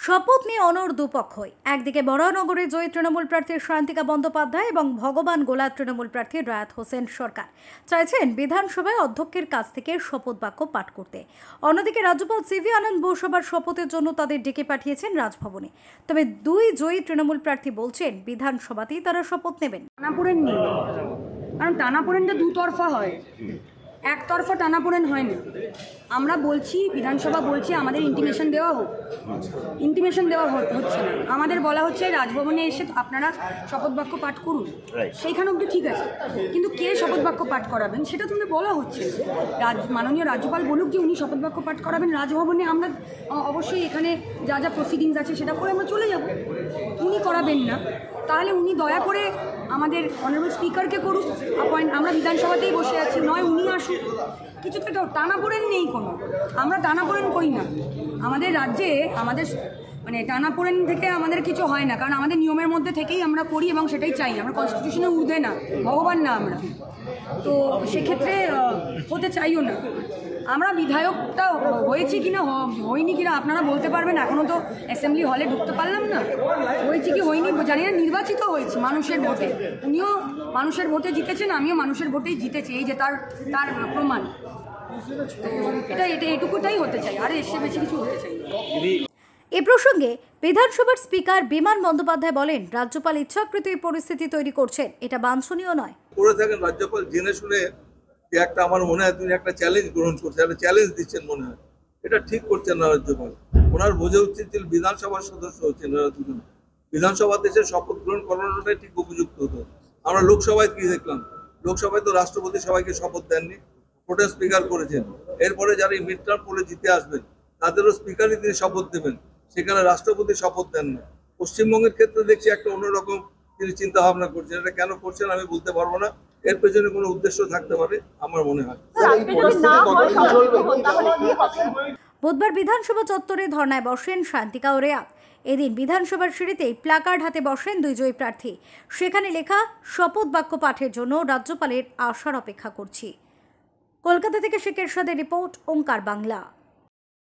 শপথ নিয়ে অনড় দুপক্ষই। একদিকে বরাহনগরে জয়ী তৃণমূল প্রার্থী সায়ন্তিকা বন্দ্যোপাধ্যায় এবং ভগবান গোলার তৃণমূল প্রার্থী রায়াত হোসেন সরকার চাইছেন বিধানসভায় অধ্যক্ষের কাছ থেকে শপথ বাক্য পাঠ করতে। অন্যদিকে রাজ্যপাল সিভি আনন্দ বোসবার শপথের জন্য তাদের ডেকে পাঠিয়েছেন রাজভবনে। তবে দুই জয়ী তৃণমূল প্রার্থী বলছেন বিধানসভাতেই তারা শপথ নেবেন। টানাপোড়েন নেই, কারণ টানাপোড়েনটা দুতরফা হয়, একতরফা টানাপোড়েন হয় না। আমরা বলছি, বিধানসভা বলছে আমাদের ইন্টিমেশন দেওয়া হোক, ইন্টিমেশন দেওয়া হচ্ছে না। আমাদের বলা হচ্ছে রাজভবনে এসে আপনারা শপথ বাক্য পাঠ করুন, সেইখানে অবধি ঠিক আছে, কিন্তু কে শপথ বাক্য পাঠ করাবেন সেটা তুমি বলা হচ্ছে। মাননীয় রাজ্যপাল বলুক যে উনি শপথ বাক্য পাঠ করাবেন রাজভবনে, আমরা অবশ্যই এখানে যা যা প্রসিডিংস আছে সেটা করে আমরা চলে যাব। উনি করাবেন না, তাহলে উনি দয়া করে আমাদের অনারেবল স্পিকারকে করুক অ্যাপয়েন্ট। আমরা বিধানসভাতেই বসে আছি, নয় উনি আসুক। কিছু তো টানাপোড়েন নেই কোনো, আমরা টানাপোড়েন করি না। আমাদের রাজ্যে আমাদের টানাপোড়েন থেকে আমাদের কিছু হয় না, কারণ আমাদের নিয়মের মধ্যে থেকেই আমরা করি এবং সেটাই চাই। আমরা কনস্টিটিউশনে ঊর্ধ্বে না, ভগবান না আমরা, তো সেক্ষেত্রে হতে চাইও না। আমরা বিধায়কটা হয়েছি কিনা হয়নি কিনা আপনারা বলতে পারবেন, এখনও তো অ্যাসেম্বলি হলে ঢুকতে পারলাম না। হয়েছি কি হয়নি জানি না, নির্বাচিত হয়েছি মানুষের ভোটে। উনিও মানুষের ভোটে জিতেছেন, আমিও মানুষের ভোটেই জিতেছি, এই যে তার প্রমাণ। এটা এটুকুটাই হতে চাই, আর এসে বেশি কিছু হতে চাই। এ প্রসঙ্গে বিধানসভার স্পিকার বিমান বন্দ্যোপাধ্যায় বলেন, রাজ্যপাল ইচ্ছাকৃত এই পরিস্থিতি তৈরি করছেন, এটা বাঞ্ছনীয় নয়। করে থাকেন রাজ্যপাল জেনে শুনে একটা, আমার মনে হয় তিনি একটা চ্যালেঞ্জ গ্রহণ করছেন, একটা চ্যালেঞ্জ দিচ্ছেন মনে হয়। এটা ঠিক করছেন না রাজ্যপাল। ওনার বোঝা উচিত তিনি বিধানসভার সদস্য হচ্ছেন, দুজন বিধানসভাতে এসে শপথ গ্রহণ করানোটাই ঠিক উপযুক্ত হতো। আমরা লোকসভায় কি দেখলাম, লোকসভায় তো রাষ্ট্রপতি সবাইকে শপথ দেননি, প্রোটেম স্পিকার করেছেন। এরপরে যারা মিড টার্ম পোলে জিতে আসবেন তাদেরও স্পিকারই তিনি শপথ দেবেন, সেখানে রাষ্ট্রপতি শপথ দেন না। পশ্চিমবঙ্গের ক্ষেত্রে দেখছি একটা অন্যরকম তিনি চিন্তা ভাবনা করছেন। এটা কেন করছেন আমি বলতে পারবো না, এর পেছনে কোনো উদ্দেশ্য থাকতে পারে আমার মনে হয়। বুধবার বিধানসভা চত্বরে ধর্নায় বসেন সায়ন্তিকা ও রেয়াত। এদিন বিধানসভার সিঁড়িতেই প্ল্যাকার্ড হাতে বসেন দুই জয়ী প্রার্থী। সেখানে লেখা, শপথ বাক্য পাঠের জন্য রাজ্যপালের আসার অপেক্ষা করছি। কলকাতা থেকে শেখ এরশাদের রিপোর্ট, ওঙ্কার বাংলা।